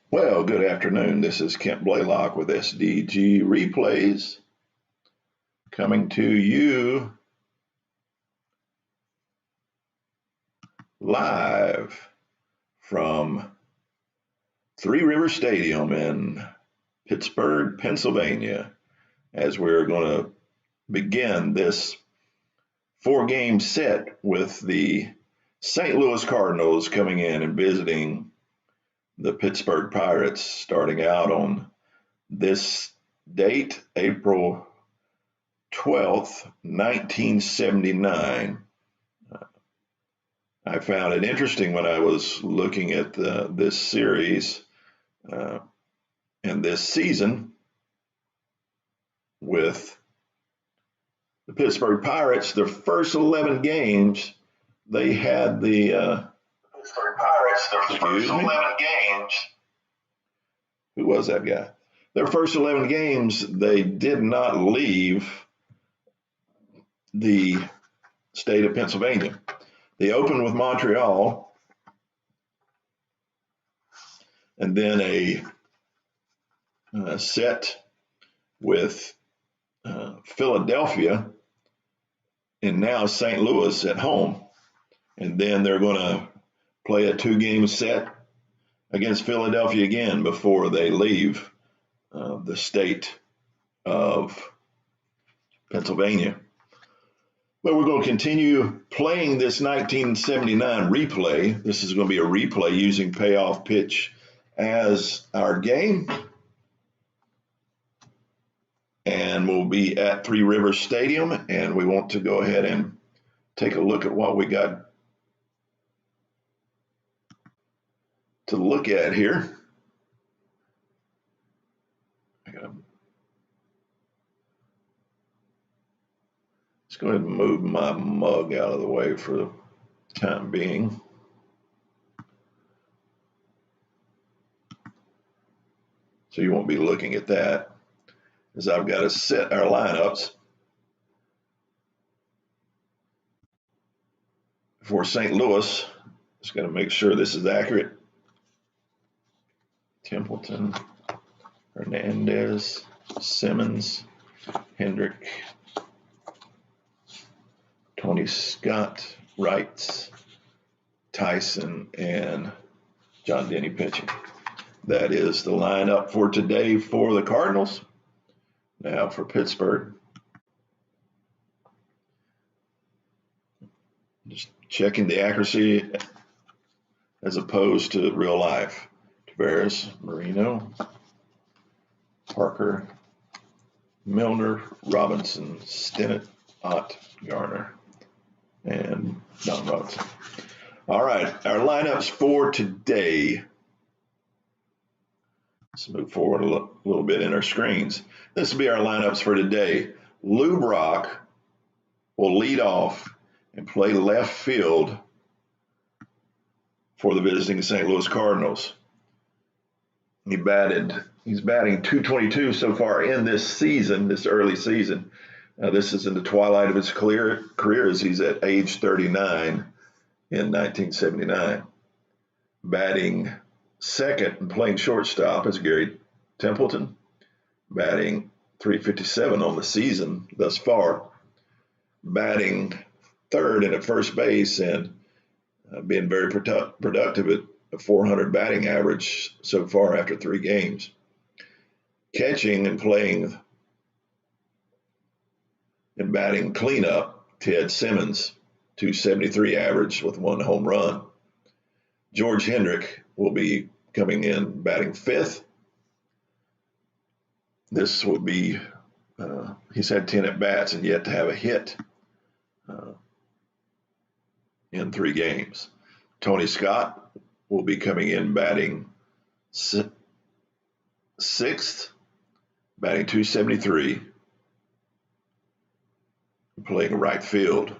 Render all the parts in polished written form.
Well, good afternoon. This is Kent Blaylock with SDG Replays coming to you live from Three River Stadium in Pittsburgh, Pennsylvania, as we're going to begin this four-game set with the St. Louis Cardinals coming in and visiting the Pittsburgh Pirates, starting out on this date, April 12th, 1979. I found it interesting when I was looking at this series and this season with the Pittsburgh Pirates. Their first 11 games, they had the Pittsburgh Pirates. Their first 11 games. Who was that guy? Their first 11 games, they did not leave the state of Pennsylvania. They opened with Montreal, and then a set with Philadelphia, and now St. Louis at home. And then they're going to play a two-game set against Philadelphia again before they leave the state of Pennsylvania. But we're going to continue playing this 1979 replay. This is going to be a replay using Payoff Pitch as our game. And we'll be at Three Rivers Stadium, and we want to go ahead and take a look at what we got to look at here. Let's go ahead and move my mug out of the way for the time being. So you won't be looking at that, as I've got to set our lineups for St. Louis. Just got to make sure this is accurate. Templeton, Hernandez, Simmons, Hendrick, Tony Scott, Wrights, Tyson, and John Denny pitching. That is the lineup for today for the Cardinals. Now for Pittsburgh. Just checking the accuracy as opposed to real life. Tavares, Marino, Parker, Milner, Robinson, Stinnett, Ott, Garner, and Don Robinson. All right, our lineups for today. Let's move forward a little bit in our screens. This will be our lineups for today. Lou Brock will lead off and play left field for the visiting St. Louis Cardinals. He's batting .222 so far in this season, this early season. This is in the twilight of his career as he's at age 39 in 1979. Batting second and playing shortstop is Gary Templeton, batting .357 on the season thus far. Batting third and at first base and being very productive at a .400 batting average so far after 3 games. Catching and playing and batting cleanup, Ted Simmons, .273 average with 1 home run. George Hendrick will be coming in batting 5th. This will be, he's had 10 at-bats and yet to have a hit in 3 games. Tony Scott will be coming in batting 6th, batting .273, playing right field.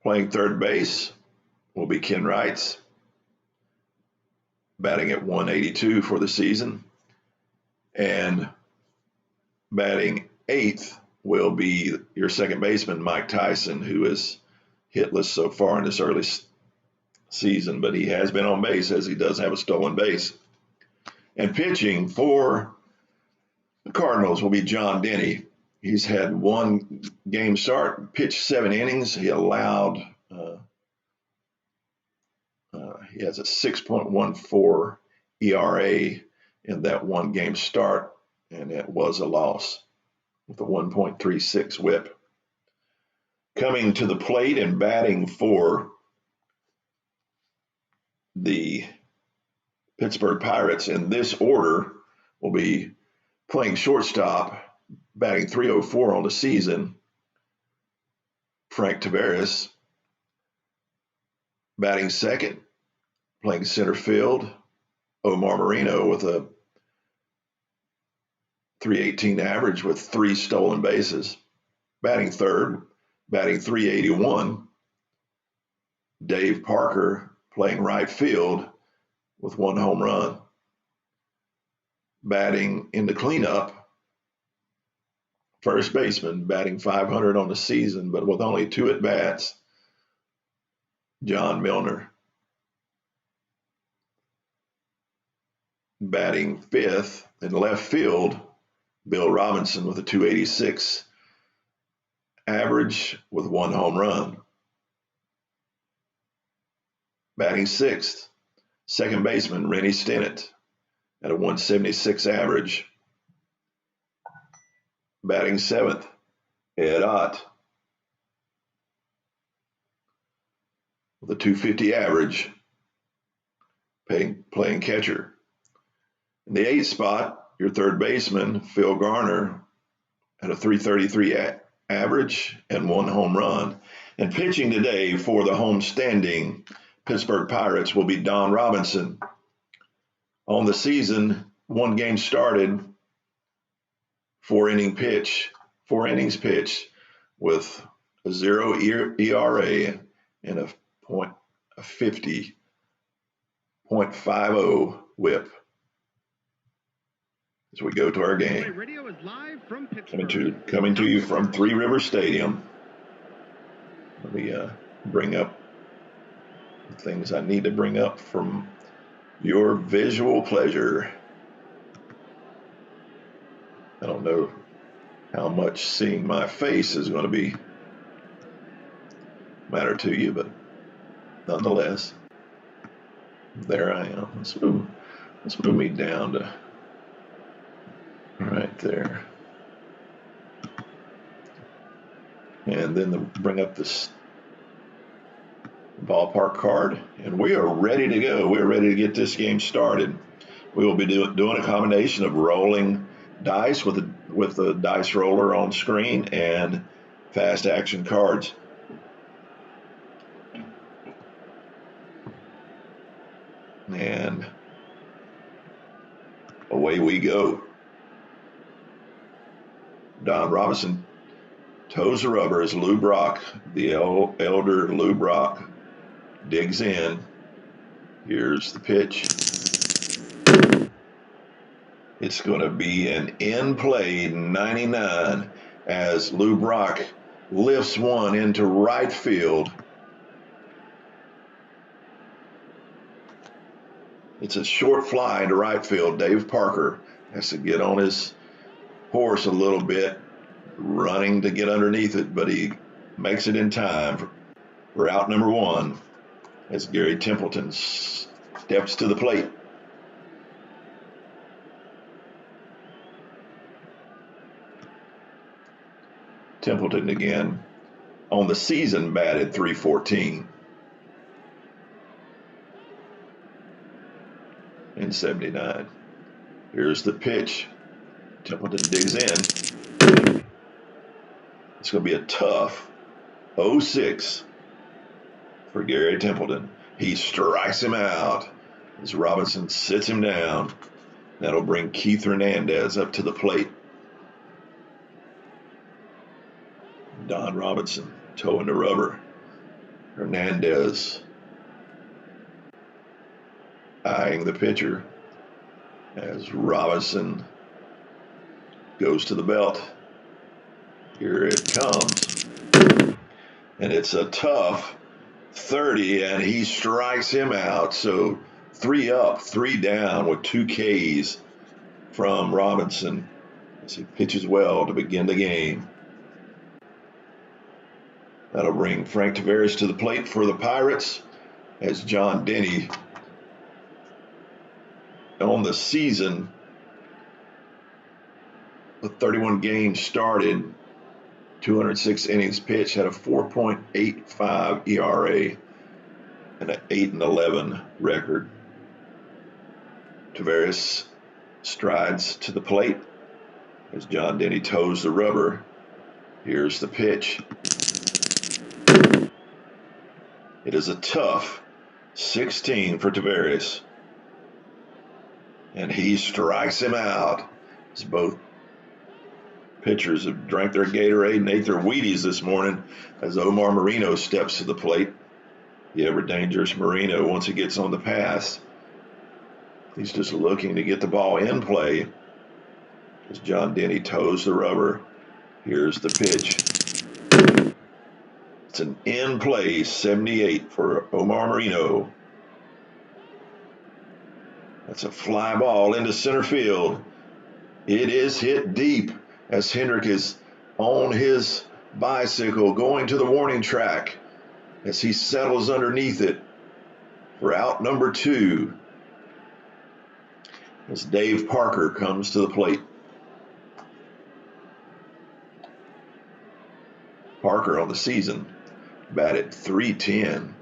Playing third base will be Ken Wrights, batting at .182 for the season. And batting 8th will be your second baseman, Mike Tyson, who is hitless so far in this early season, but he has been on base as he does have a stolen base. And pitching for the Cardinals will be John Denny. He's had one game start, pitched 7 innings. He allowed, he has a 6.14 ERA in that one game start, and it was a loss with a 1.36 whip. Coming to the plate and batting for the Pittsburgh Pirates in this order will be playing shortstop, batting .304 on the season, Frank Tavares. Batting second, playing center field, Omar Moreno with a .318 average with 3 stolen bases. Batting third, batting .381, Dave Parker, playing right field with 1 home run. Batting in the cleanup, first baseman, batting .500 on the season, but with only 2 at-bats, John Milner. Batting fifth in left field, Bill Robinson with a .286 average with 1 home run. Batting sixth, second baseman Rennie Stennett at a .176 average. Batting seventh, Ed Ott with a .250 average, playing catcher. In the 8th spot, your third baseman, Phil Garner, at a .333 average and 1 home run. And pitching today for the home-standing Pittsburgh Pirates will be Don Robinson. On the season, 1 game started, 4 innings pitched with a 0 ERA and a .50 whip. As we go to our game, coming to you from Three River Stadium. Let me bring up the things I need to bring up from your visual pleasure. I don't know how much seeing my face is going to matter to you, but nonetheless, there I am. Let's move me down to right there. And then bring up this ballpark card, and we are ready to go. We're ready to get this game started. We will be doing a combination of rolling dice with the dice roller on screen and fast action cards. And away we go. Don Robinson toes the rubber as Lou Brock, the elder Lou Brock, digs in. Here's the pitch. It's going to be an in-play 99 as Lou Brock lifts one into right field. It's a short fly into right field. Dave Parker has to get on his horse a little bit, running to get underneath it, but he makes it in time for out number 1 as Gary Templeton steps to the plate. Templeton again on the season batted .314 in 79. Here's the pitch. Templeton digs in. It's going to be a tough 0-6 for Gary Templeton. He strikes him out as Robinson sits him down. That'll bring Keith Hernandez up to the plate. Don Robinson toeing the rubber. Hernandez eyeing the pitcher as Robinson goes to the belt. Here it comes. And it's a tough 30, and he strikes him out. So 3 up, 3 down with 2 Ks from Robinson as he pitches well to begin the game. That'll bring Frank Tavares to the plate for the Pirates as John Denny on the season with 31 games started, 206 innings pitched, had a 4.85 ERA and an 8-11 record. Tavares strides to the plate as John Denny toes the rubber. Here's the pitch. It is a tough 16 for Tavares, and he strikes him out as both pitchers have drank their Gatorade and ate their Wheaties this morning as Omar Moreno steps to the plate. The ever dangerous Moreno, once he gets on the pass, he's just looking to get the ball in play as John Denny toes the rubber. Here's the pitch. It's an in-play 78 for Omar Moreno. That's a fly ball into center field. It is hit deep as Hendrick is on his bicycle going to the warning track as he settles underneath it for out number 2 as Dave Parker comes to the plate. Parker on the season batted .310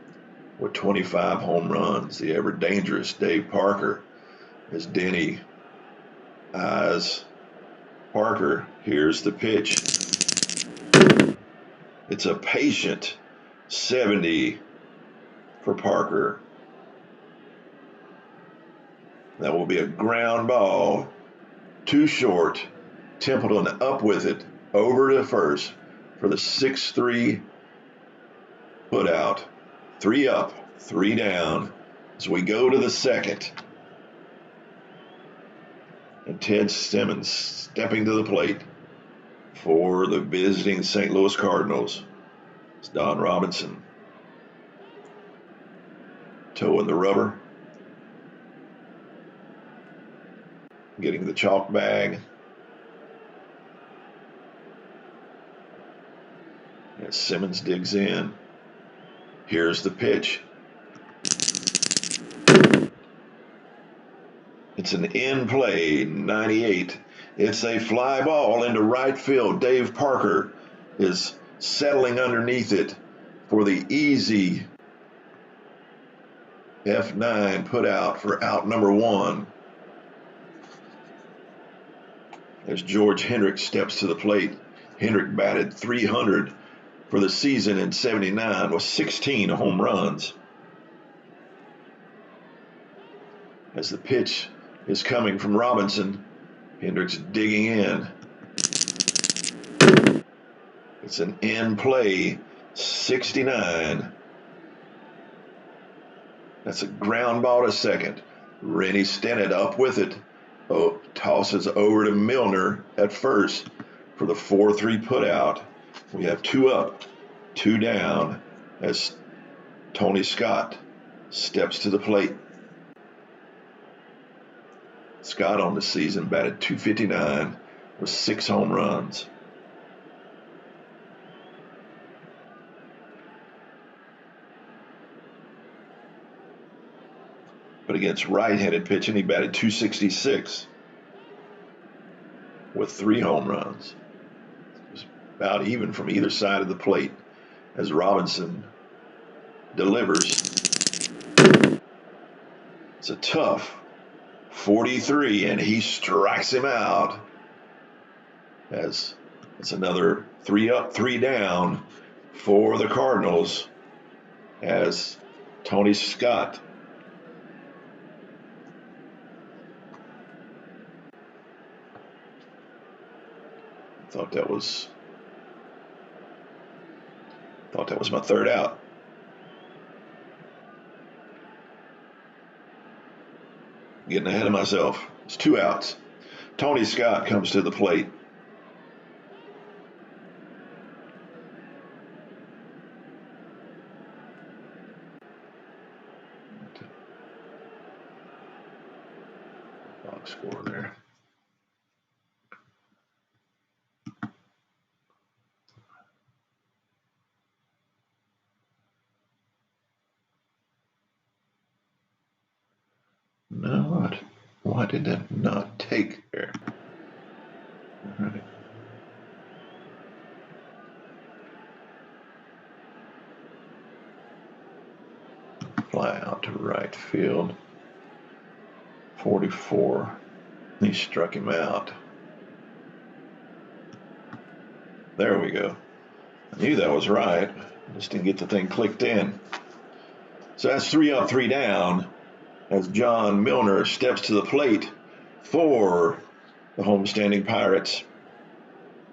with 25 home runs. The ever dangerous Dave Parker as Denny eyes Parker. Here's the pitch. It's a patient 70 for Parker. That will be a ground ball, too short. Templeton up with it, over to first for the 6-3 put out. 3 up, 3 down as we go to the second. And Ted Simmons stepping to the plate for the visiting St. Louis Cardinals. It's Don Robinson toeing the rubber, getting the chalk bag. As Simmons digs in. Here's the pitch. It's an in-play 98. It's a fly ball into right field. Dave Parker is settling underneath it for the easy F9 put out for out number 1. As George Hendrick steps to the plate. Hendrick batted .300 for the season in '79 with 16 home runs. As the pitch is coming from Robinson, Hendrick's digging in. It's an in-play 69. That's a ground ball to second. Rennie Stennett up with it. Oh, tosses over to Milner at first for the 4-3 put out. We have 2 up, 2 down as Tony Scott steps to the plate. Scott on the season batted .259 with 6 home runs. But against right-handed pitching, he batted .266 with 3 home runs. It was about even from either side of the plate as Robinson delivers. It's a tough 43, and he strikes him out as it's another 3 up, 3 down for the Cardinals as Tony Scott thought that was my 3rd out. Getting ahead of myself. It's 2 outs. Tony Scott comes to the plate. Box score there. No, why did that not take there? All right. Fly out to right field. 44. He struck him out. There we go. I knew that was right. Just didn't get the thing clicked in. So that's 3 up, 3 down as John Milner steps to the plate for the homestanding Pirates.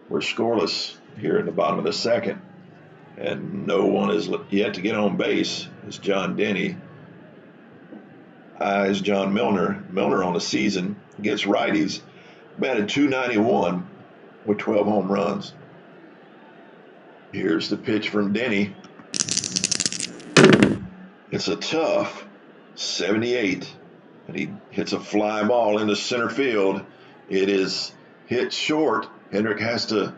We're scoreless here in the bottom of the second, and no one is yet to get on base. It's John Denny eyes John Milner. Milner on the season gets righties, batted .291 with 12 home runs. Here's the pitch from Denny. It's a tough 78, and he hits a fly ball into center field. It is hit short. Hendrick has to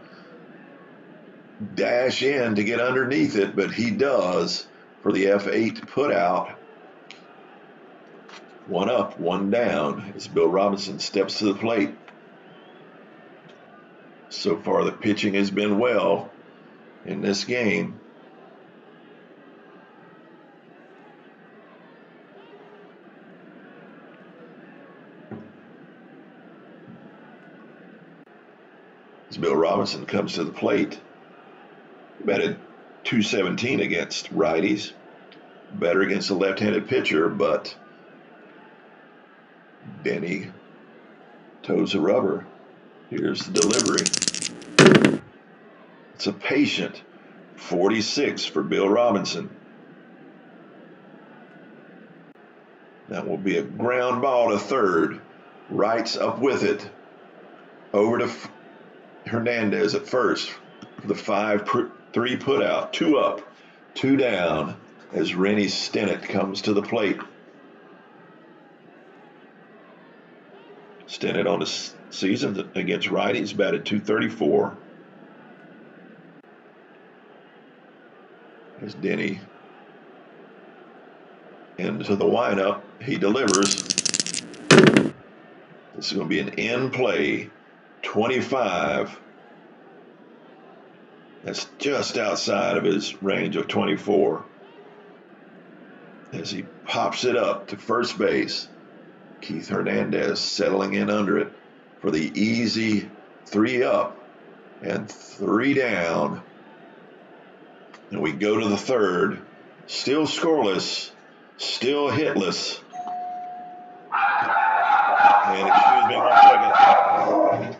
dash in to get underneath it, but he does for the F8 put out. 1 up, 1 down as Bill Robinson steps to the plate. So far, the pitching has been well in this game. As Bill Robinson comes to the plate, he batted .217 against righties. Better against a left-handed pitcher, but Denny toes the rubber. Here's the delivery. It's a patient 46 for Bill Robinson. That will be a ground ball to third. Wright's up with it. Over to Hernandez at first for the 5-3 put out. 2 up, 2 down as Rennie Stennett comes to the plate. Stennett on the season against righties batted .234. As Denny into the windup, he delivers. This is going to be an in play, 25. That's just outside of his range of 24. As he pops it up to first base, Keith Hernandez settling in under it for the easy 3 up and 3 down. And we go to the third, still scoreless, still hitless. And excuse me 1 second.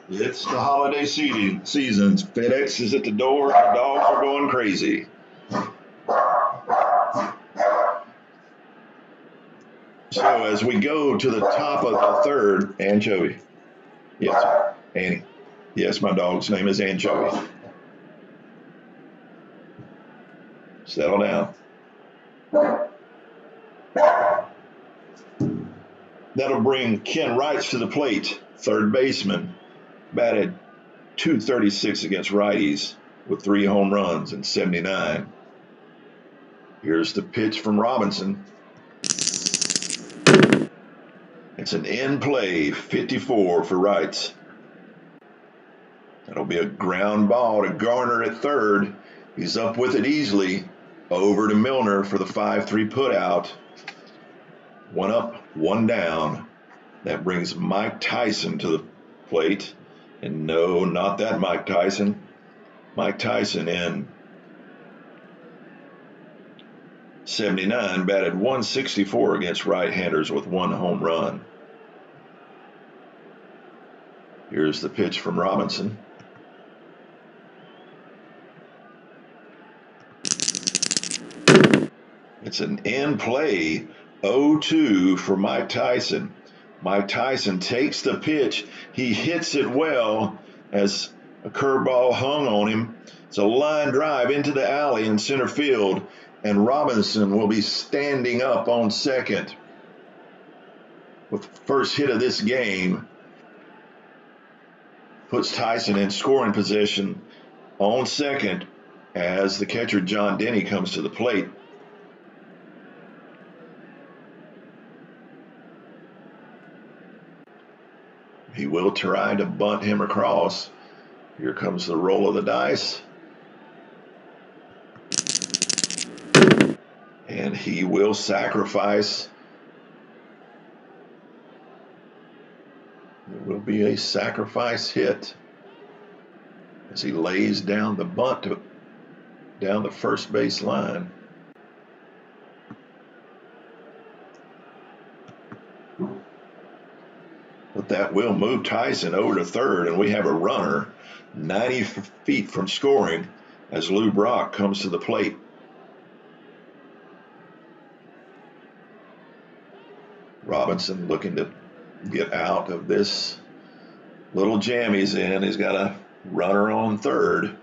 It's the holiday seasons. FedEx is at the door. The dogs are going crazy. So as we go to the top of the third, Anchovy. Yes, Annie. Yes, my dog's name is Anchovy. Settle down. That'll bring Ken Wrights to the plate, third baseman. Batted .236 against righties with 3 home runs and 79. Here's the pitch from Robinson. It's an in play, 54 for Wrights. That'll be a ground ball to Garner at third. He's up with it easily. Over to Milner for the 5-3 put out. 1 up, 1 down. That brings Mike Tyson to the plate. And no, not that Mike Tyson. Mike Tyson in 79 batted .164 against right-handers with 1 home run. Here's the pitch from Robinson. It's an in play, 0-2 for Mike Tyson. Mike Tyson takes the pitch. He hits it well as A curveball hung on him. It's a line drive into the alley in center field, and Robinson will be standing up on second with the first hit of this game. Puts Tyson in scoring position on second as the catcher John Denny comes to the plate. He will try to bunt him across. Here comes the roll of the dice. And he will sacrifice. It will be a sacrifice hit as he lays down the bunt down the first base line. But that will move Tyson over to third, and we have a runner 90 feet from scoring as Lou Brock comes to the plate. Robinson looking to get out of this little jam he's in. He's got a runner on third.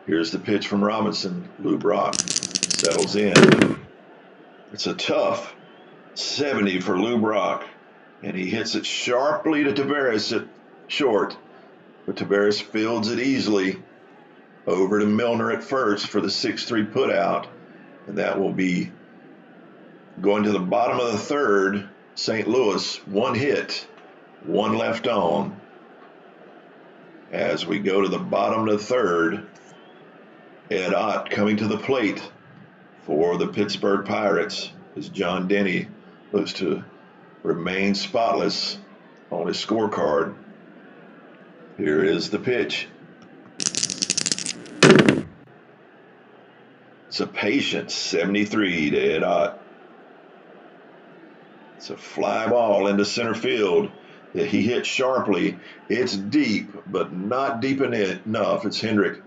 Here's the pitch from Robinson. Lou Brock settles in. It's a tough 70 for Lou Brock, and he hits it sharply to Taveras at short, but Taveras fields it easily over to Milner at first for the 6-3 putout, and that will be going to the bottom of the third. St. Louis, one hit, one left on. As we go to the bottom of the third, Ed Ott coming to the plate for the Pittsburgh Pirates as John Denny looks to remain spotless on his scorecard. Here is the pitch. It's a patient 73 to Ed Ott. It's a fly ball into center field that he hit sharply. It's deep, but not deep enough. It's Hendrick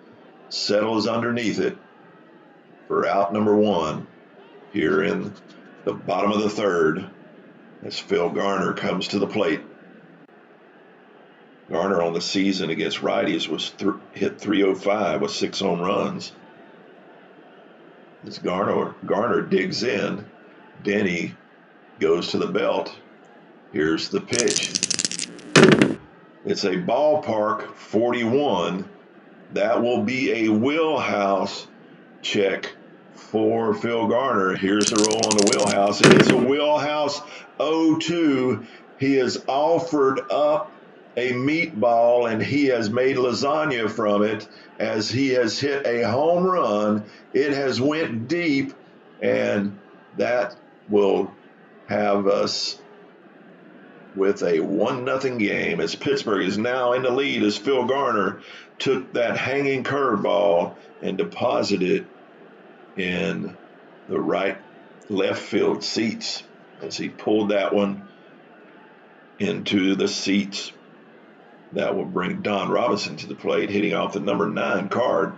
settles underneath it for out number one here in the bottom of the third as Phil Garner comes to the plate. Garner on the season against righties was hit .305 with 6 home runs. As Garner digs in, Denny goes to the belt. Here's the pitch. It's a ballpark 41. That will be a wheelhouse check for Phil Garner. Here's the roll on the wheelhouse. And it's a wheelhouse 0-2. He has offered up a meatball, and he has made lasagna from it as he has hit a home run. It has went deep, and that will have us with a 1-0 game as Pittsburgh is now in the lead as Phil Garner took that hanging curveball and deposited it in the left field seats as he pulled that one into the seats. That will bring Don Robinson to the plate, hitting off the number 9 card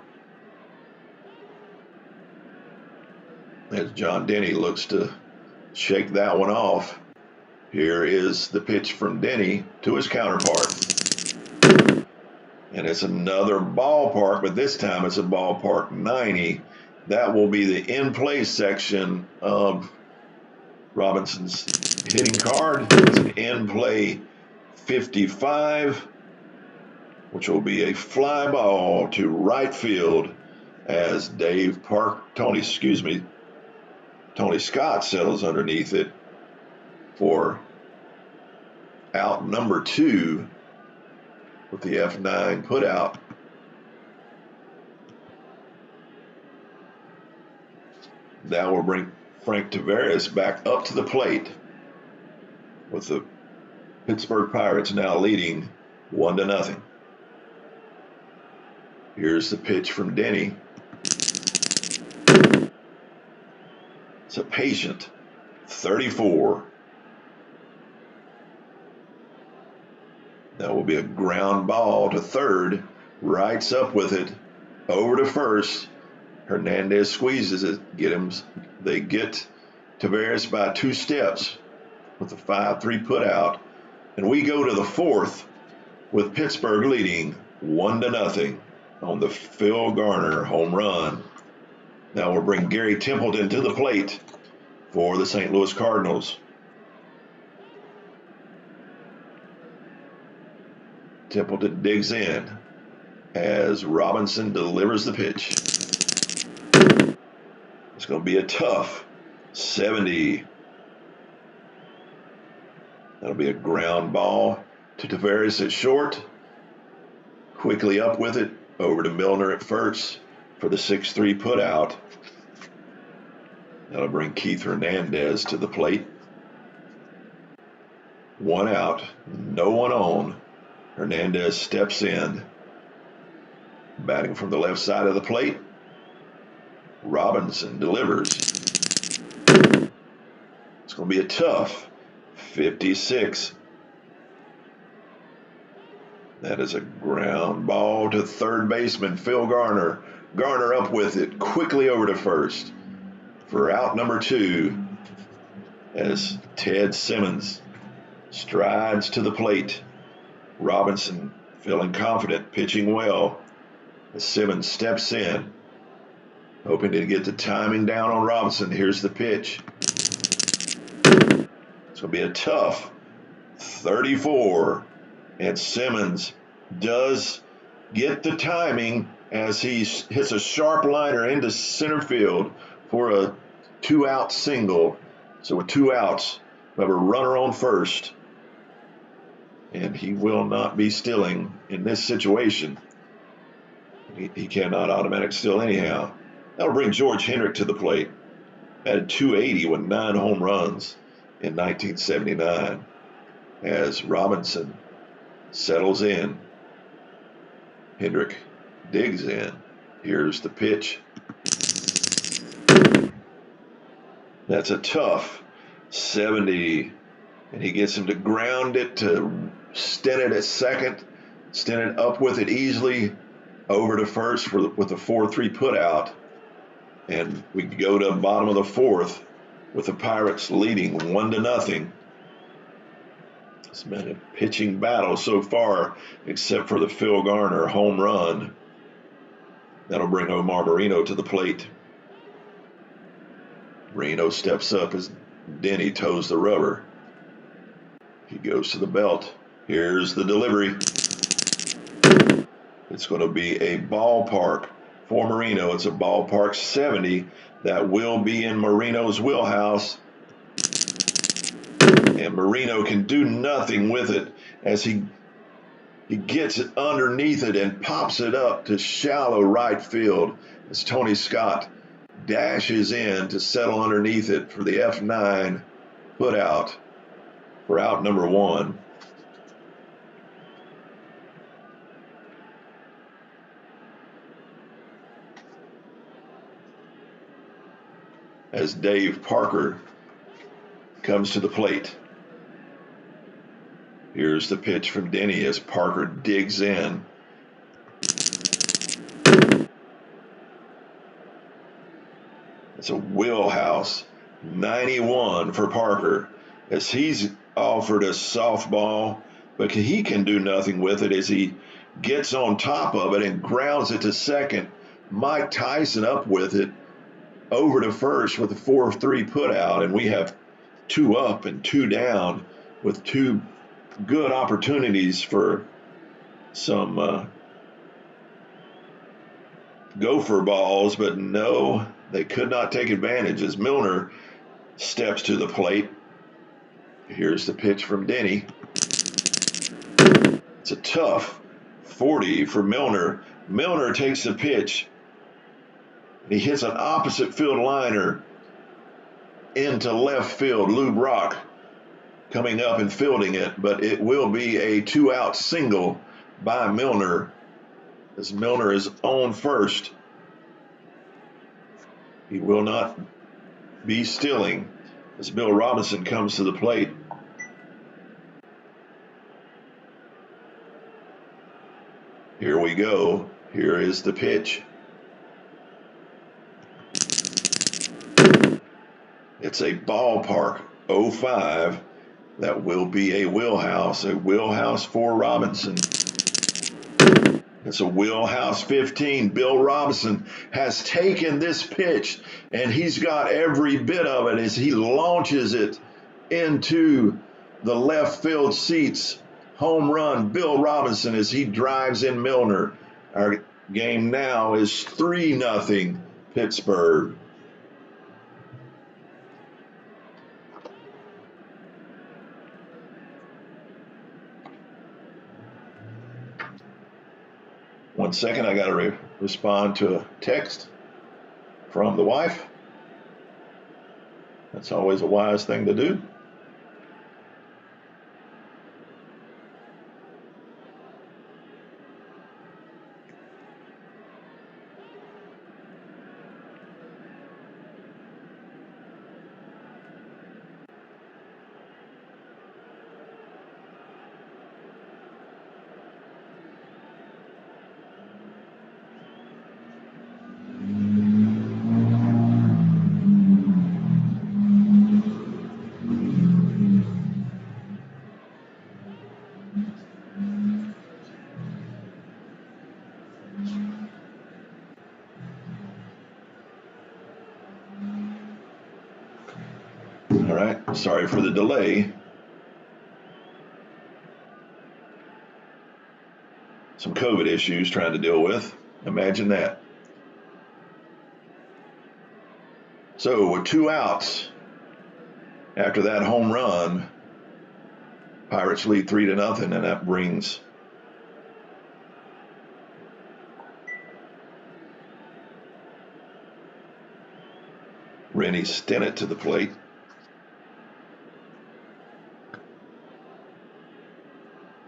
as John Denny looks to shake that one off. Here is the pitch from Denny to his counterpart. And it's another ballpark, but this time it's a ballpark 90. That will be the in-play section of Robinson's hitting card. It's an in-play 55, which will be a fly ball to right field as Tony Scott settles underneath it for out number 2 with the F9 put out. That will bring Frank Taveras back up to the plate with the Pittsburgh Pirates now leading 1-0. Here's the pitch from Denny. It's a patient 34. That will be a ground ball to third. Rights up with it. Over to first. Hernandez squeezes it. They get Taveras by 2 steps with the 5-3 put out. And we go to the fourth with Pittsburgh leading 1-0 on the Phil Garner home run. Now we'll bring Gary Templeton to the plate for the St. Louis Cardinals. Templeton digs in as Robinson delivers the pitch. It's going to be a tough 70. That'll be a ground ball to Tavares at short. Quickly up with it, over to Milner at first for the 6-3 putout. That'll bring Keith Hernandez to the plate. 1 out, no one on. Hernandez steps in. Batting from the left side of the plate. Robinson delivers. It's going to be a tough 56. That is a ground ball to third baseman Phil Garner. Garner up with it, quickly over to first for out number 2 as Ted Simmons strides to the plate. Robinson feeling confident, pitching well as Simmons steps in, hoping to get the timing down on Robinson. Here's the pitch. It's going to be a tough 34. And Simmons does get the timing as he hits a sharp liner into center field for a 2-out single. So with 2 outs, we have a runner on first. And he will not be stealing in this situation. He cannot automatic steal anyhow. That'll bring George Hendrick to the plate. Had 280 with 9 home runs in 1979 as Robinson settles in. Hendrick digs in. Here's the pitch. That's a tough 70. And he gets him to ground it to Stennett at second. Stennett up with it easily over to first with a 4-3 putout. And we go to the bottom of the 4th with the Pirates leading 1-0. It's been a pitching battle so far, except for the Phil Garner home run. That'll bring Omar Marino to the plate. Marino steps up as Denny toes the rubber. He goes to the belt. Here's the delivery. It's going to be a ballpark for Marino. It's a ballpark 70 that will be in Marino's wheelhouse. And Marino can do nothing with it as he gets it underneath it and pops it up to shallow right field as Tony Scott dashes in to settle underneath it for the F9 putout for out number 1. As Dave Parker comes to the plate. Here's the pitch from Denny as Parker digs in. It's a wheelhouse 91 for Parker as he's offered a softball, but he can do nothing with it as he gets on top of it and grounds it to second. Mike Tyson up with it over to first with a 4-3 putout, and we have 2 up and 2 down with 2 good opportunities for some gopher balls, but no, they could not take advantage as Milner steps to the plate. Here's the pitch from Denny. It's a tough 40 for Milner. Milner takes the pitch. He hits an opposite field liner into left field. Lou Brock coming up and fielding it, but it will be a 2-out single by Milner as Milner is on first. He will not be stealing as Bill Robinson comes to the plate. Here we go. Here is the pitch. It's a ballpark 05 that will be a wheelhouse for Robinson. It's a wheelhouse 15. Bill Robinson has taken this pitch, and he's got every bit of it as he launches it into the left field seats. Home run, Bill Robinson, as he drives in Milner. Our game now is 3-0 Pittsburgh. One second, I got to respond to a text from the wife. That's always a wise thing to do. All right, sorry for the delay. Some COVID issues trying to deal with. Imagine that. So with 2 outs after that home run, Pirates lead 3-0, and that brings Rennie Stennett to the plate.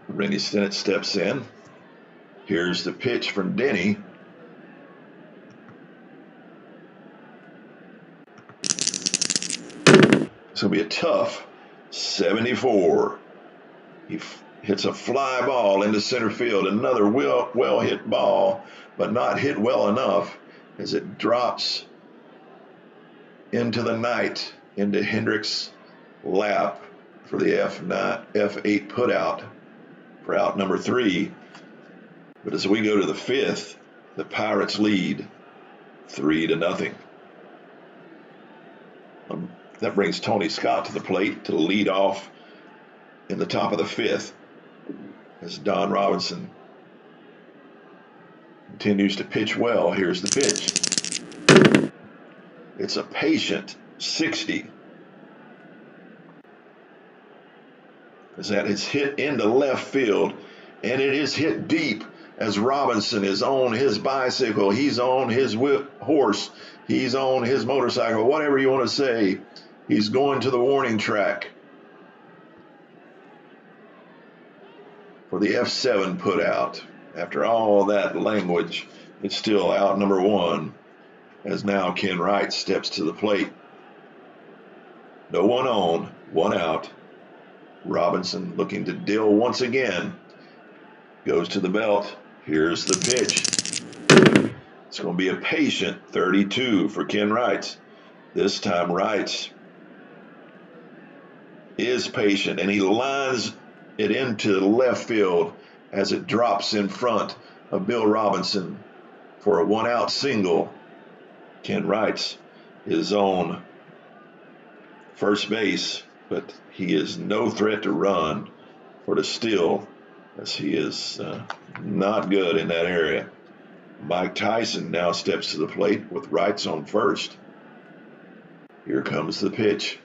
Rennie Stennett steps in. Here's the pitch from Denny. It's going to be a tough 74. He hits a fly ball into center field. Another well hit ball, but not hit well enough as it drops into the night, into Hendricks' lap for the F8 put out for out number 3. But as we go to the 5th, the Pirates lead 3-0. That brings Tony Scott to the plate to lead off in the top of the 5th as Don Robinson continues to pitch well. Here's the pitch. It's a patient 60. As that is hit into left field, and it is hit deep as Robinson is on his bicycle, he's on his horse, he's on his motorcycle, whatever you want to say. He's going to the warning track for the F7 put out. After all that language, it's still out number 1, as now Ken Wright steps to the plate. No one on, 1 out. Robinson looking to deal once again. Goes to the belt. Here's the pitch. It's going to be a patient 32 for Ken Wright. This time Wright is patient, and he lines it into left field as it drops in front of Bill Robinson for a 1-out single. Ken Wright is on first base, but he is no threat to run or to steal, as he is not good in that area. Mike Tyson now steps to the plate with Wright on first. Here comes the pitch.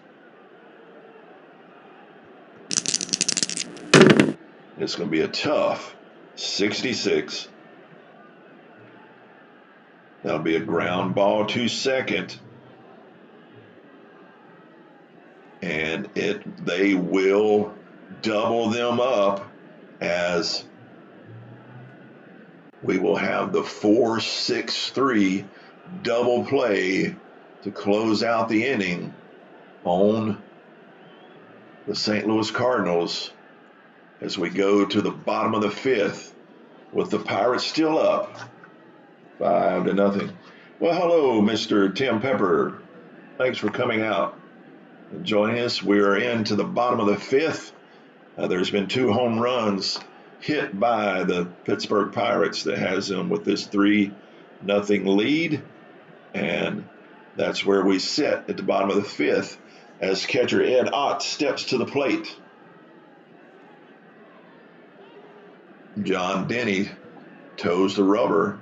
It's going to be a tough 66. That'll be a ground ball to second. And they will double them up as we will have the 4-6-3 double play to close out the inning on the St. Louis Cardinals as we go to the bottom of the 5th with the Pirates still up 5-0. Well, hello, Mr. Tim Pepper. Thanks for coming out and joining us. We are into the bottom of the 5th. There's been 2 home runs hit by the Pittsburgh Pirates that has them with this 3-0 lead. And that's where we sit at the bottom of the 5th as catcher Ed Ott steps to the plate. John Denny toes the rubber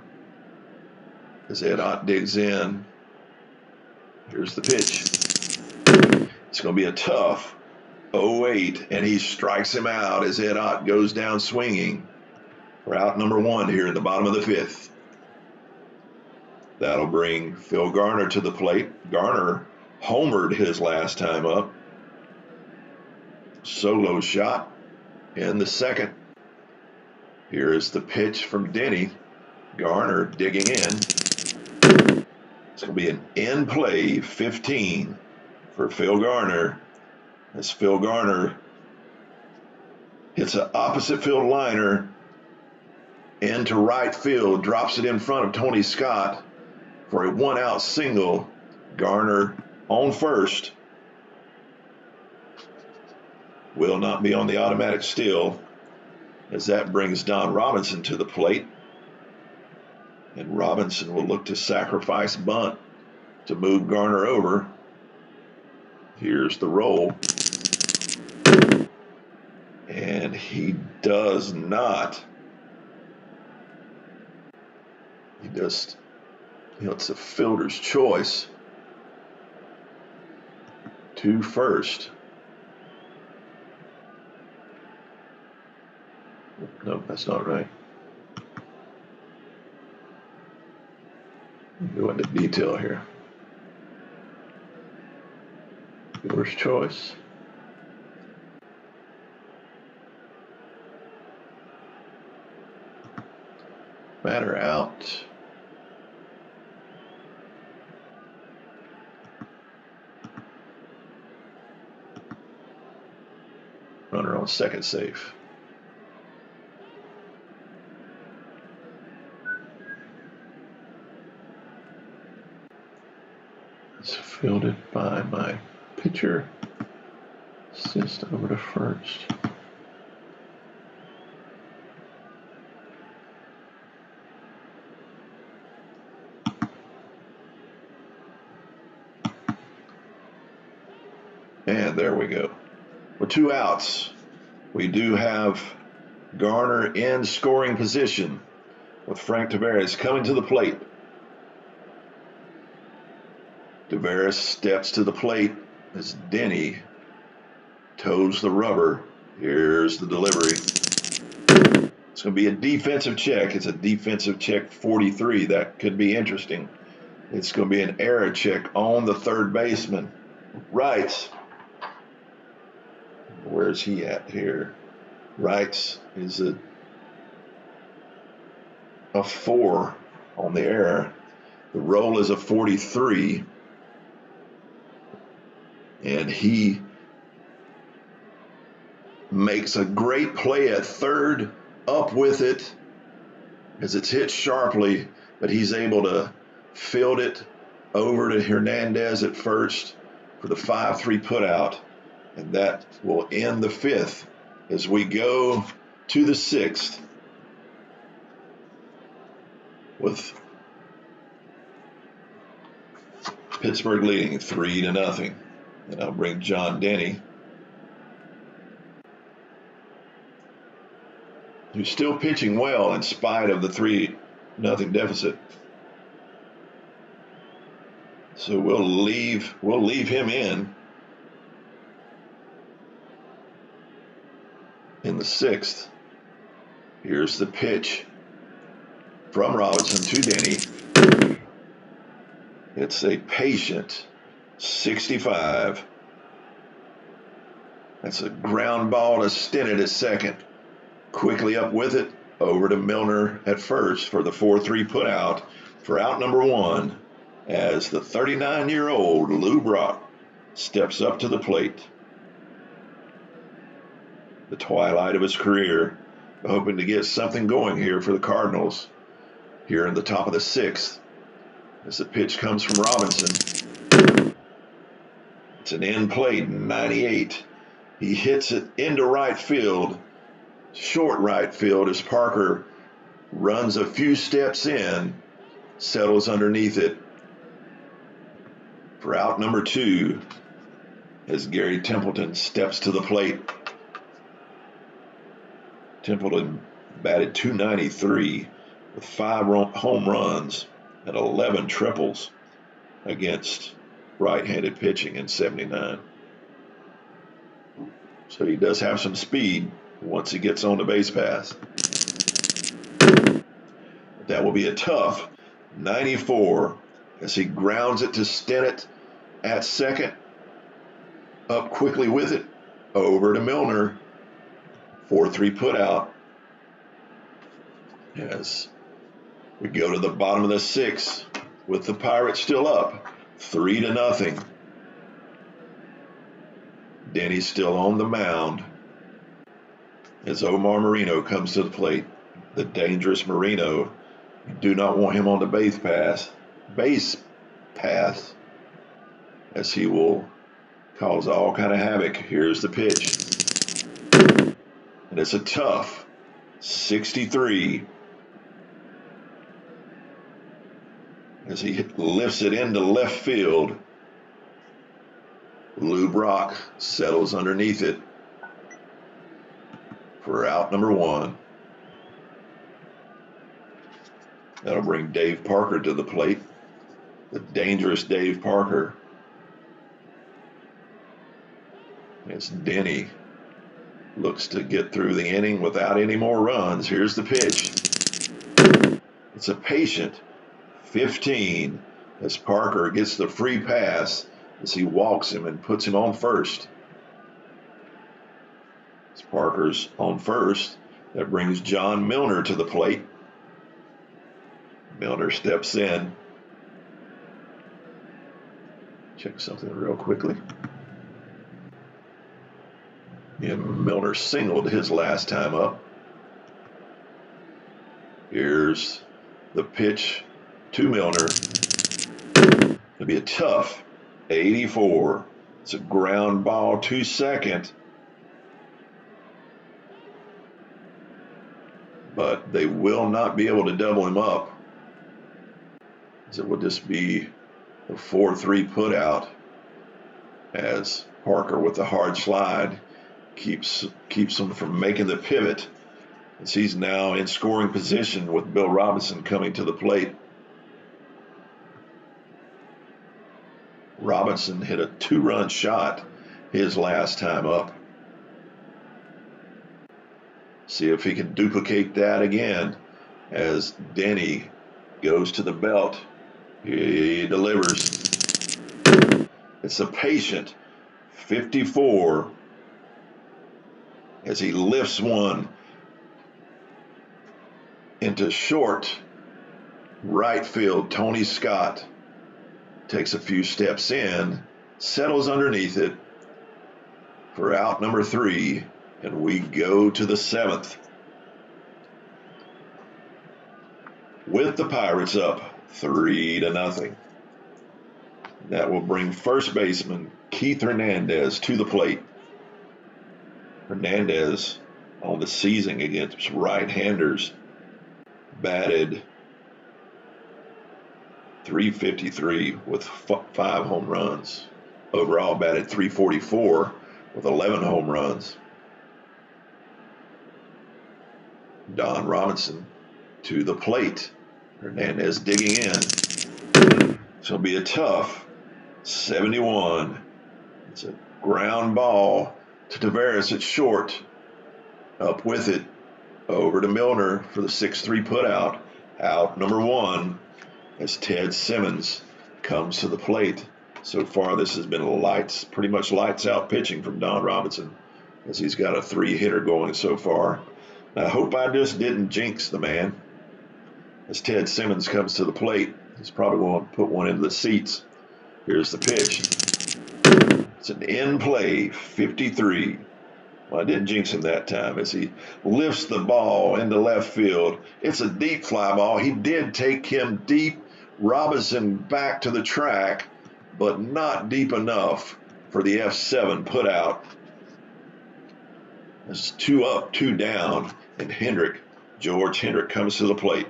as Ed Ott digs in. Here's the pitch. It's going to be a tough 0-8, and he strikes him out as Ed Ott goes down swinging for out number 1 here in the bottom of the 5th. That'll bring Phil Garner to the plate. Garner homered his last time up. Solo shot in the 2nd. Here is the pitch from Denny. Garner digging in. It's going to be an in-play 15 for Phil Garner as Phil Garner hits an opposite field liner into right field, drops it in front of Tony Scott for a 1-out single. Garner on first. Will not be on the automatic steal as that brings Don Robinson to the plate. And Robinson will look to sacrifice bunt to move Garner over. Here's the roll. And he does not. It's a fielder's choice to first. No, that's not right. Go into detail here. Fielder's choice. Batter out. Runner on second safe. It's fielded by my pitcher. Assist over to first. And there we go. With 2 outs, we do have Garner in scoring position with Frank Taveras coming to the plate. Taveras steps to the plate as Denny toes the rubber. Here's the delivery. It's going to be a defensive check. It's a defensive check 43. That could be interesting. It's going to be an error check on the third baseman. Wrights. Where's he at here? Wrights is a 4 on the error. The roll is a 43. And he makes a great play at third, up with it as it's hit sharply, but he's able to field it over to Hernandez at first for the 5-3 putout, and that will end the 5th as we go to the 6th with Pittsburgh leading 3-0. And I'll bring John Denny, who's still pitching well in spite of the 3-0 deficit. So we'll leave him in the 6th. Here's the pitch from Robinson to Denny. It's a patient 65. That's a ground ball to Stinnett at second. Quickly up with it, over to Milner at first for the 4-3 putout for out number 1 as the 39-year-old Lou Brock steps up to the plate. The twilight of his career, hoping to get something going here for the Cardinals here in the top of the 6th as the pitch comes from Robinson. It's an in play 98. He hits it into right field short right field as Parker runs a few steps in, settles underneath it for out number 2 as Gary Templeton steps to the plate. Templeton batted .293 with 5 home runs and 11 triples against right-handed pitching in '79. So he does have some speed once he gets on the base pass. That will be a tough 94 as he grounds it to Stennett at second. Up quickly with it, over to Milner. 4-3 put out. As we go to the bottom of the 6th with the Pirates still up 3-0. Denny's still on the mound as Omar Moreno comes to the plate. The dangerous Moreno. You do not want him on the base path as he will cause all kind of havoc. Here's the pitch. And it's a tough 63 as he lifts it into left field. Lou Brock settles underneath it for out number 1. That'll bring Dave Parker to the plate. The dangerous Dave Parker. As Denny looks to get through the inning without any more runs. Here's the pitch. It's a patient 15 as Parker gets the free pass as he walks him and puts him on first. As Parker's on first, that brings John Milner to the plate. Milner steps in. Check something real quickly. And Milner singled his last time up. Here's the pitch to Milner. It'll be a tough 84. It's a ground ball to second. But they will not be able to double him up. As it will just be a 4-3 put out as Parker with the hard slide keeps him from making the pivot as he's now in scoring position with Bill Robinson coming to the plate. Robinson hit a 2-run shot his last time up. See if he can duplicate that again as Denny goes to the belt. He delivers. It's a patient 54 as he lifts one into short right field. Tony Scott takes a few steps in, settles underneath it for out number 3, and we go to the 7th. With the Pirates up 3-0. That will bring first baseman Keith Hernandez to the plate. Hernandez on the season against right-handers batted .353 with 5 home runs. Overall batted .344 with 11 home runs. Don Robinson to the plate. Hernandez digging in. So it'll be a tough 71. It's a ground ball to Tavares at short. Up with it. Over to Milner for the 6-3 put out. Out number 1 as Ted Simmons comes to the plate. So far this has been pretty much lights out pitching from Don Robinson as he's got a 3-hitter going so far. I hope I just didn't jinx the man. As Ted Simmons comes to the plate, he's probably going to put one into the seats. Here's the pitch. It's an in-play 53. Well, I didn't jinx him that time as he lifts the ball into left field. It's a deep fly ball. He did take him deep. Robinson back to the track, but not deep enough for the F7 put out. It's 2 up, 2 down, and George Hendrick comes to the plate.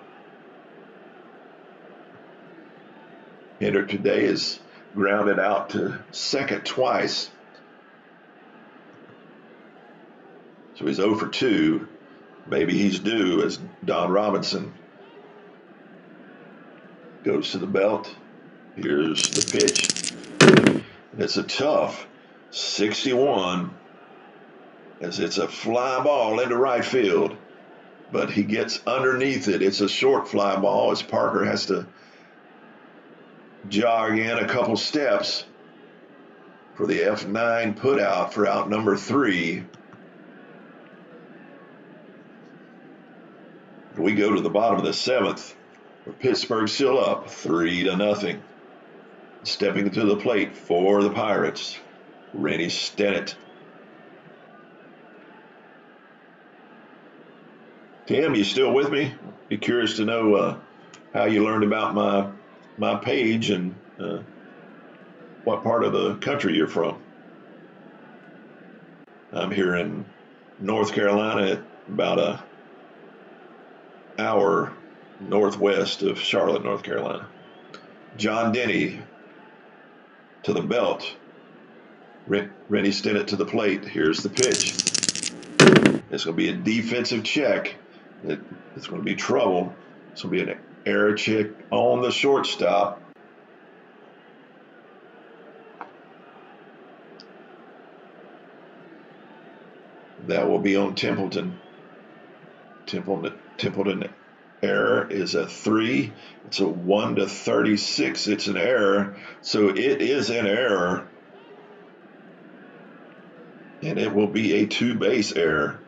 Hendrick today is grounded out to second twice. So he's 0 for 2. Maybe he's due as Don Robinson goes to the belt. Here's the pitch. It's a tough 61 as it's a fly ball into right field, but he gets underneath it. It's a short fly ball as Parker has to jog in a couple steps for the F9 put out for out number 3. We go to the bottom of the 7th. Pittsburgh still up 3-0. Stepping to the plate for the Pirates, Rennie Stennett. Tim, you still with me? Be curious to know how you learned about my page and what part of the country you're from. I'm here in North Carolina, about an hour northwest of Charlotte, North Carolina. John Denny to the belt. Rennie Stennett to the plate. Here's the pitch. It's going to be a defensive check. It's going to be trouble. It's going to be an error check on the shortstop. That will be on Templeton. Templeton error is a 3. It's a 1-36. It's an error. So it is an error. And it will be a 2-base error.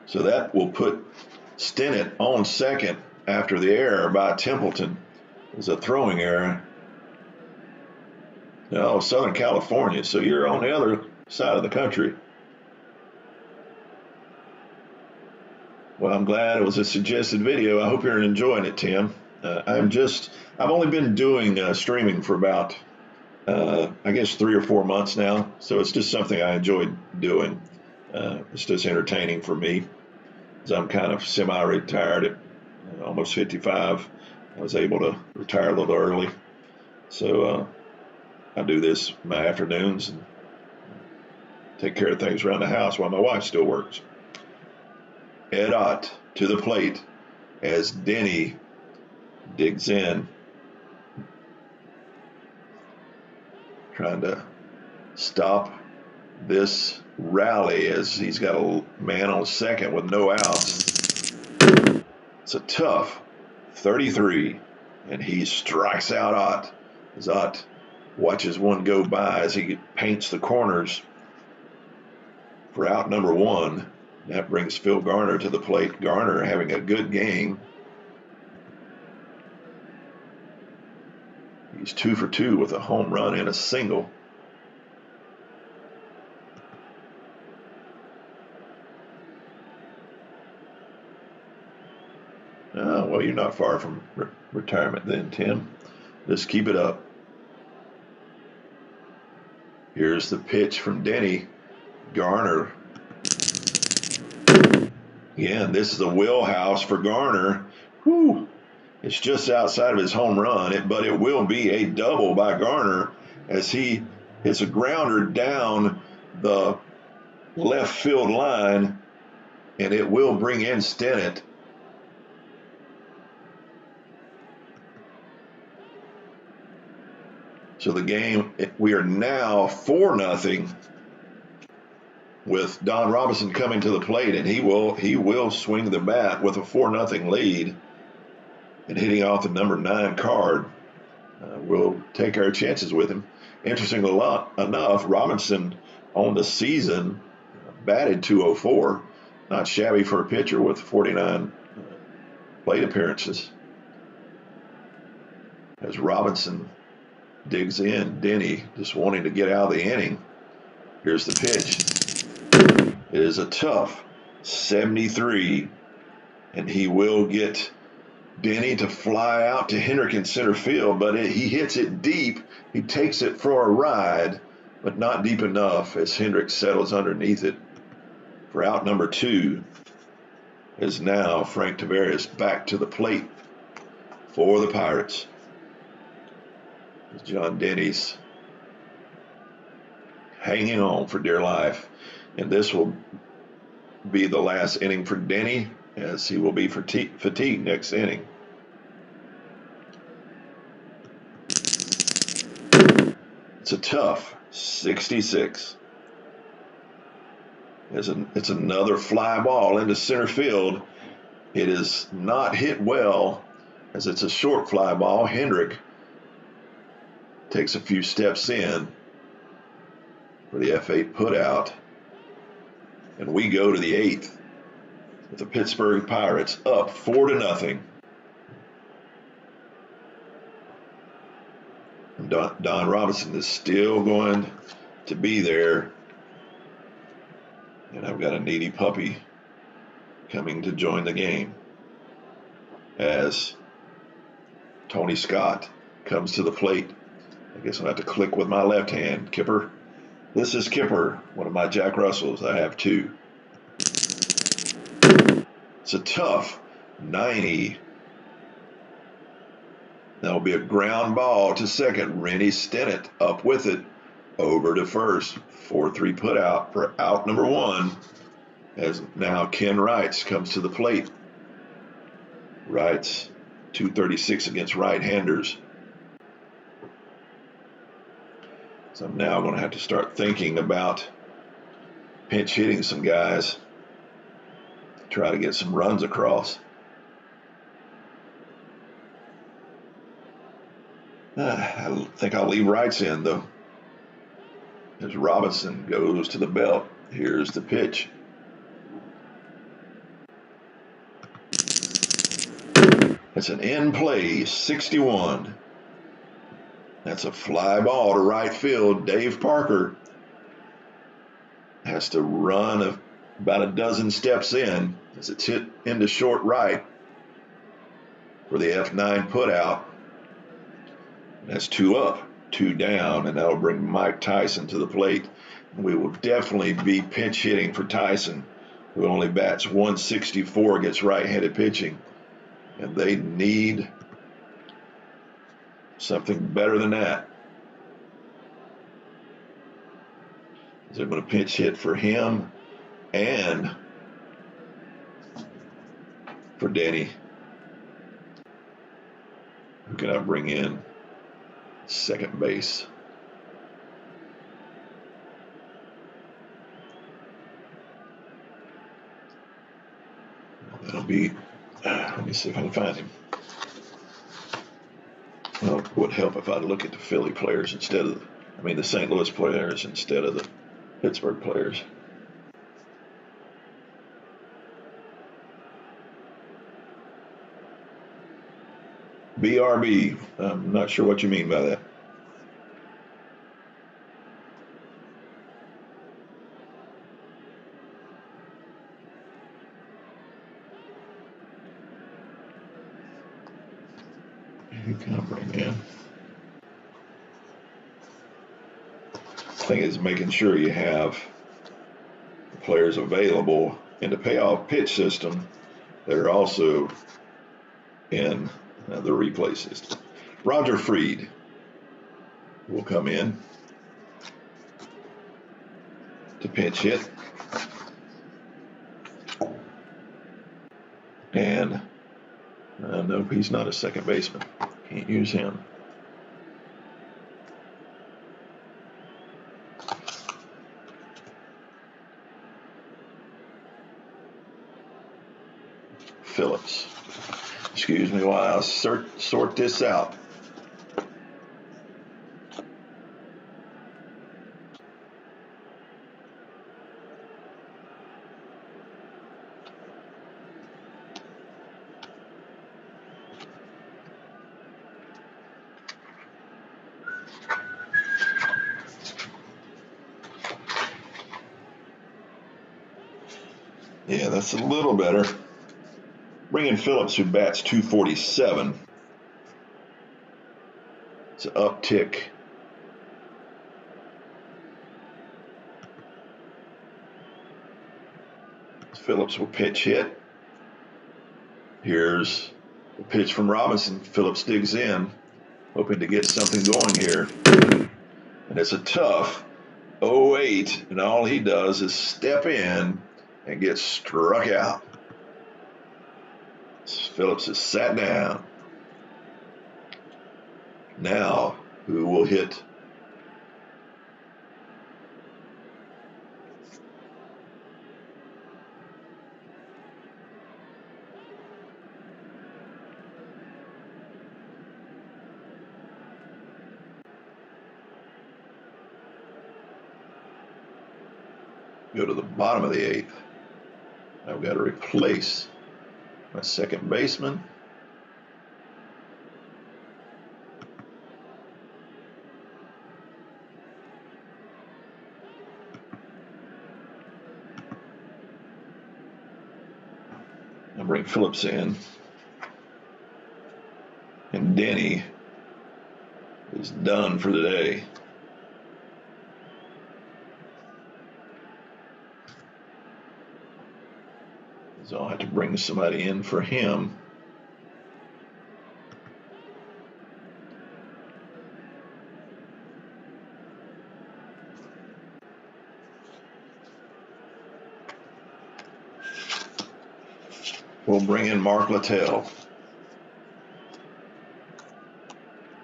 So that will put Stennett on second after the error by Templeton. It was a throwing error. Oh, Southern California. So you're on the other side of the country. Well, I'm glad it was a suggested video. I hope you're enjoying it, Tim. I've only been doing streaming for about, I guess 3 or 4 months now. So it's just something I enjoyed doing. It's just entertaining for me. I'm kind of semi-retired at almost 55. I was able to retire a little early. So I do this in my afternoons and take care of things around the house while my wife still works. Ed Ott to the plate as Denny digs in, trying to stop this rally as he's got a man on second with no outs. It's a tough 33, and he strikes out Ott as Ott watches one go by as he paints the corners for out number 1. That brings Phil Garner to the plate. Garner having a good game. He's 2 for 2 with a home run and a single. Oh, well, you're not far from retirement then, Tim. Just keep it up. Here's the pitch from Denny. Garner. Again, this is a wheelhouse for Garner. Whew. It's just outside of his home run, but it will be a double by Garner as he hits a grounder down the left field line, and it will bring in Stennett. So the game, we are now 4-0 with Don Robinson coming to the plate, and he will swing the bat with a 4-0 lead and hitting off the number 9 card. We'll take our chances with him. Interestingly enough, Robinson on the season batted .204. Not shabby for a pitcher with 49 plate appearances. As Robinson digs in, Denny just wanting to get out of the inning. Here's the pitch. It is a tough 73. And he will get Denny to fly out to Hendrick in center field, but he hits it deep. He takes it for a ride, but not deep enough as Hendrick settles underneath it for out number 2. Is now Frank Tavares back to the plate for the Pirates. John Denny's hanging on for dear life, and this will be the last inning for Denny, as he will be fatigued next inning. It's a tough 66. It's another fly ball into center field. It is not hit well, as it's a short fly ball. Hendrick takes a few steps in for the F8 putout, and we go to the 8th with the Pittsburgh Pirates up 4-0. Don Robinson is still going to be there, and I've got a needy puppy coming to join the game as Tony Scott comes to the plate. I guess I'll have to click with my left hand. Kipper. This is Kipper, one of my Jack Russells. I have 2. It's a tough 90. That'll be a ground ball to second. Rennie Stennett up with it over to first. 4-3 put out for out number 1, as now Ken Wrights comes to the plate. Wrights, 236 against right-handers. So I'm now going to have to start thinking about pinch hitting some guys, try to get some runs across. I think I'll leave Wrights in, though, as Robinson goes to the belt. Here's the pitch. It's an in-play 61. That's a fly ball to right field. Dave Parker has to run about a dozen steps in as it's hit into short right for the F9 putout. That's 2 up, 2 down, and that'll bring Mike Tyson to the plate. We will definitely be pinch hitting for Tyson, who only bats .164 against right-handed pitching, and they need something better than that. They're going to pinch hit for him and for Denny. Who can I bring in? Second base. That'll be, let me see if I can find him. Well, it would help if I look at the Philly players instead of the St. Louis players instead of the Pittsburgh players. BRB, I'm not sure what you mean by that. Who can I bring in? The thing is making sure you have the players available in the payoff pitch system that are also in the replay system. Roger Freed will come in to pinch hit. And nope, he's not a second baseman. Can't use him. Phillips. Excuse me while I sort this out. Yeah, that's a little better. Bring in Phillips, who bats 247. It's an uptick. Phillips will pitch hit. Here's the pitch from Robinson. Phillips digs in, hoping to get something going here. And it's a tough 0-8, and all he does is step in and get struck out. Phillips is sat down. Now, who will hit? Go to the bottom of the 8th. I've got to replace my second baseman. I'll bring Phillips in. And Denny is done for the day. So I'll have to bring somebody in for him. We'll bring in Mark Littell.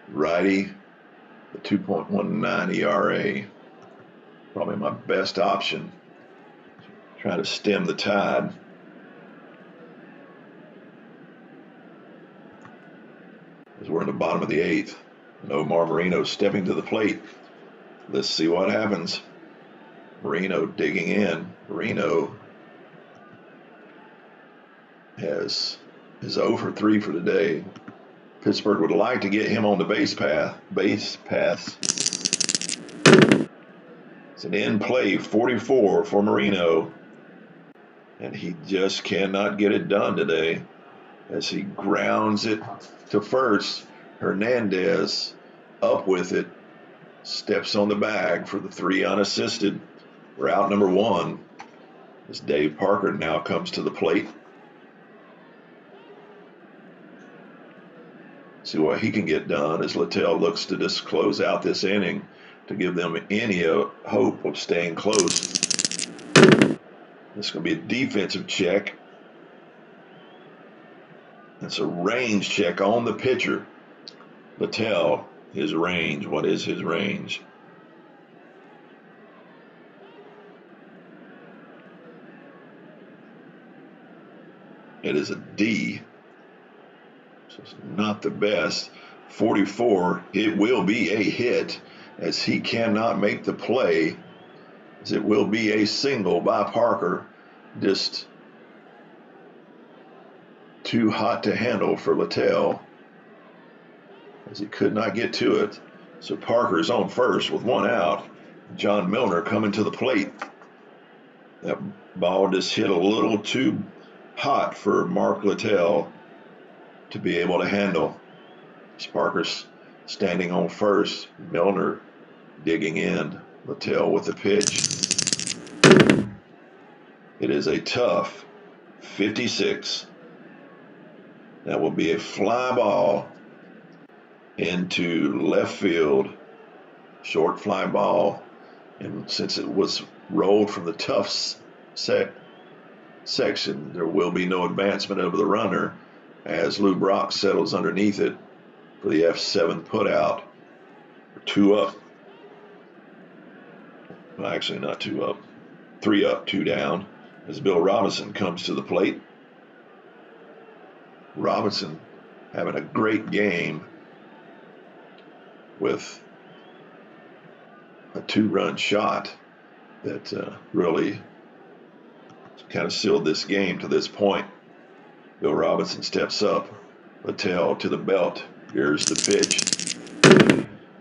Righty, the 2.19 ERA. Probably my best option. Try to stem the tide. As we're in the bottom of the 8th. And Omar Marino stepping to the plate. Let's see what happens. Marino digging in. Marino is 0 for 3 for the day. Pittsburgh would like to get him on the base pass. It's an in play 44 for Marino. And he just cannot get it done today as he grounds it to first. Hernandez up with it, steps on the bag for the 3 unassisted. We're out number 1 as Dave Parker now comes to the plate. See what he can get done as Littell looks to just close out this inning to give them any hope of staying close. This is going to be a defensive check. It's a range check on the pitcher. Littell, his range. What is his range? It is a D. So it's not the best. 44, it will be a hit as he cannot make the play. As it will be a single by Parker. Just too hot to handle for Littell as he could not get to it. So Parker's on first with 1 out. John Milner coming to the plate. That ball just hit a little too hot for Mark Littell to be able to handle. Parker's standing on first. Milner digging in. Littell with the pitch. It is a tough 56. That will be a fly ball into left field. Short fly ball. And since it was rolled from the tough section, there will be no advancement over the runner as Lou Brock settles underneath it for the F7 putout. 2 up. Well, actually, not 2 up. 3 up, 2 down as Bill Robinson comes to the plate. Robinson having a great game with a 2-run shot that really kind of sealed this game to this point. Bill Robinson steps up. Littell to the belt. Here's the pitch.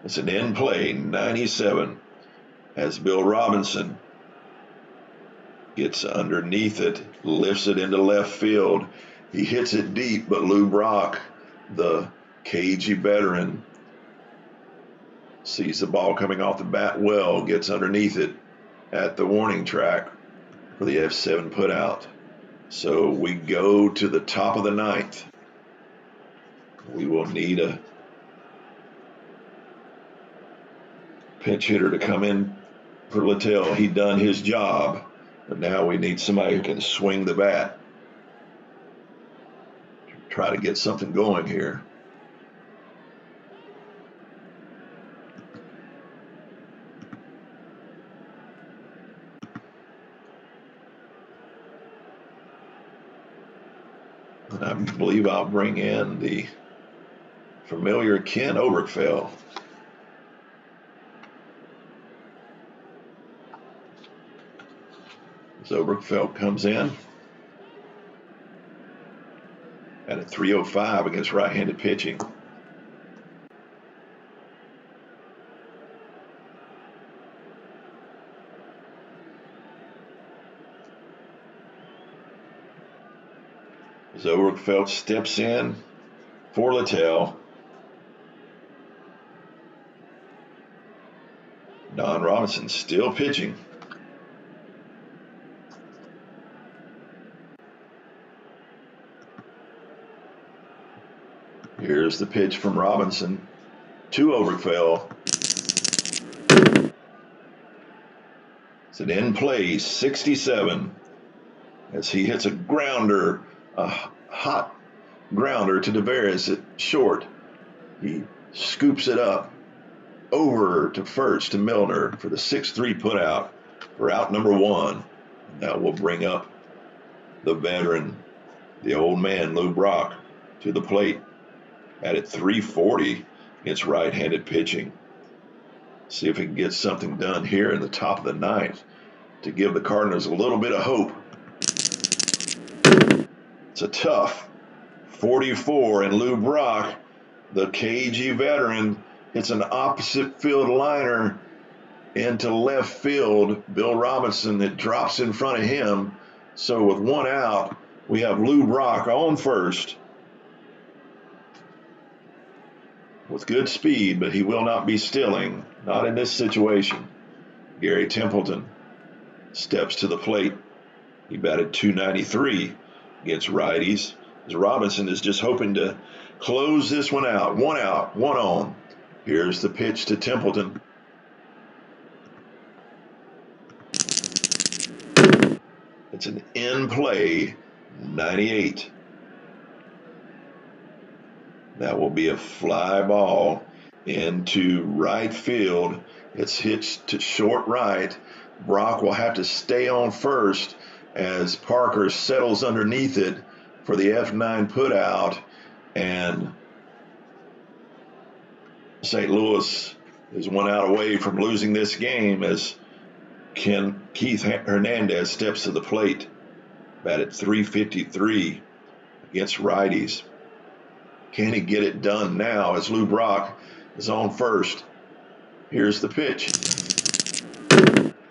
It's an in play, 97, as Bill Robinson gets underneath it, lifts it into left field. He hits it deep, but Lou Brock, the cagey veteran, sees the ball coming off the bat well, gets underneath it at the warning track for the F7 putout. So we go to the top of the ninth. We will need a pinch hitter to come in for Littell. He done his job, but now we need somebody who can swing the bat. Try to get something going here. And I believe I'll bring in the familiar Ken Oberkfell. As Oberkfell comes in at a 305 against right-handed pitching. As Oberkfell steps in for Littell. Don Robinson still pitching. Here's the pitch from Robinson to Oberkfell. It's an in play, 67, as he hits a grounder, a hot grounder to Deveris at short. He scoops it up over to first to Milner for the 6-3 putout for out number one. That will bring up the veteran, the old man, Lou Brock, to the plate. At 340 against right-handed pitching. See if he can get something done here in the top of the ninth to give the Cardinals a little bit of hope. It's a tough 44, and Lou Brock, the cagey veteran, hits an opposite field liner into left field. Bill Robinson, that drops in front of him. So with one out, we have Lou Brock on first with good speed, but he will not be stilling. Not in this situation. Gary Templeton steps to the plate. He batted .293 against righties. As Robinson is just hoping to close this one out. One out, one on. Here's the pitch to Templeton. It's an in-play 98. That will be a fly ball into right field. It's hit to short right. Brock will have to stay on first as Parker settles underneath it for the F9 putout, and St. Louis is one out away from losing this game as Keith Hernandez steps to the plate, batted .353 against righties. Can he get it done now as Lou Brock is on first? Here's the pitch.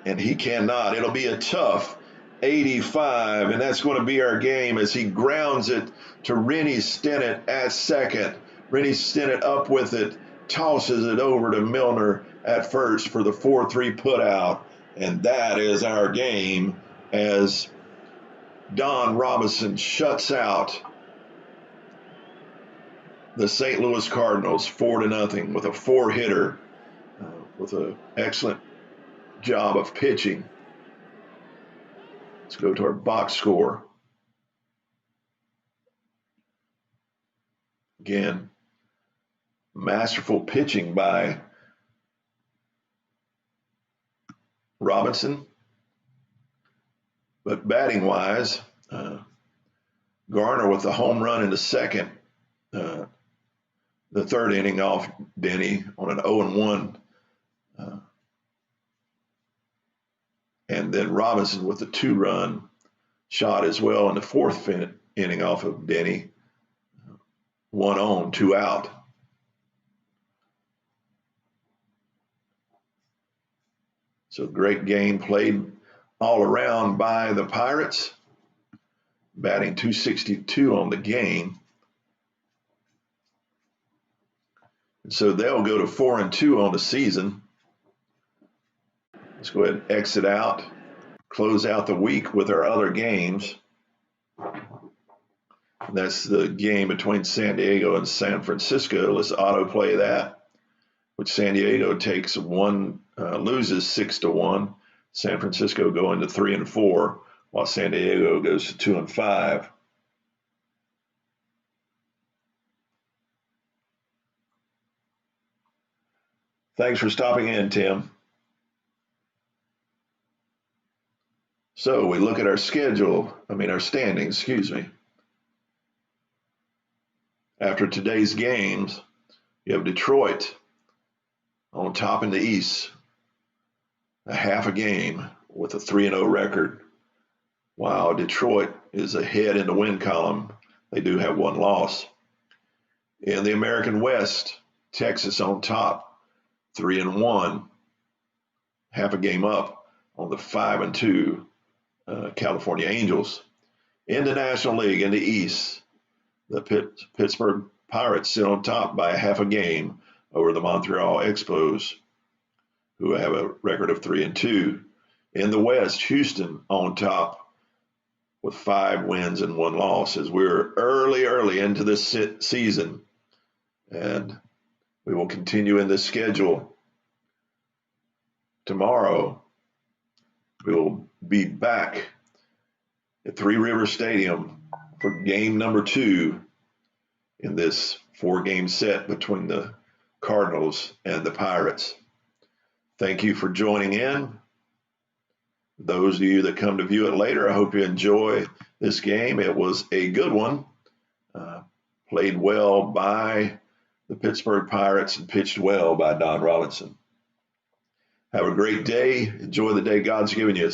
And he cannot. It'll be a tough 85, and that's going to be our game as he grounds it to Rennie Stennett at second. Rennie Stennett up with it, tosses it over to Milner at first for the 4-3 putout. And that is our game as Don Robinson shuts out the St. Louis Cardinals 4-0 with a four-hitter, with an excellent job of pitching. Let's go to our box score. Again, masterful pitching by Robinson, but batting-wise, Garner with the home run in the second, the third inning off Denny on an 0-1. And then Robinson with the 2-run shot as well in the fourth inning off of Denny. 1 on, 2 out. So great game played all around by the Pirates, batting .262 on the game. And so they'll go to 4-2 on the season. Let's go ahead and exit out, close out the week with our other games. That's the game between San Diego and San Francisco. Let's autoplay that, which San Diego takes loses 6-1. San Francisco going to 3-4, while San Diego goes to 2-5. Thanks for stopping in, Tim. So we look at our standings, excuse me. After today's games, you have Detroit on top in the East, a half a game with a 3-0 record, while Detroit is ahead in the win column. They do have one loss. In the American West, Texas on top, 3-1, half a game up on the 5-2 California Angels. In the National League in the East, the Pittsburgh Pirates sit on top by a half a game over the Montreal Expos, who have a record of 3-2. In the West, Houston on top with 5 wins and 1 loss, as we're early into this season, and we will continue in this schedule. Tomorrow, we will be back at Three Rivers Stadium for game number 2 in this 4-game set between the Cardinals and the Pirates. Thank you for joining in. Those of you that come to view it later, I hope you enjoy this game. It was a good one. Played well by the Pittsburgh Pirates and pitched well by Don Robinson. Have a great day. Enjoy the day God's given you.